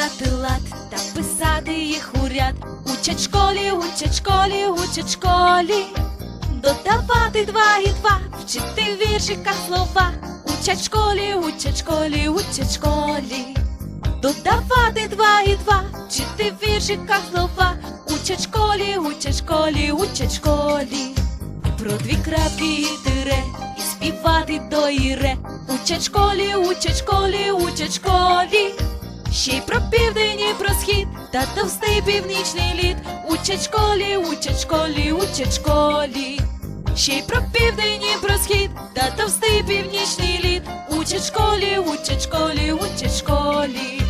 складати лад та писати їх у ряд. Учать школі, учать школі, учать школі. Додавати два і два, вчити в віршиках слова. Учать школі, учать школі, учать школі. Додавати два і два, вчити в віршиках слова. Учать школі, учать школі, учать школі. Про дві крапки і тире, і співати до і ре. Учать школі, учать школі, учать школі. Ще й про південь і про схід, та товстий північний лід. Учать школі, учать школі, учать школі. Ще й про південь і про схід, та товстий північний лід. Учать школі, учать школі, учать школі.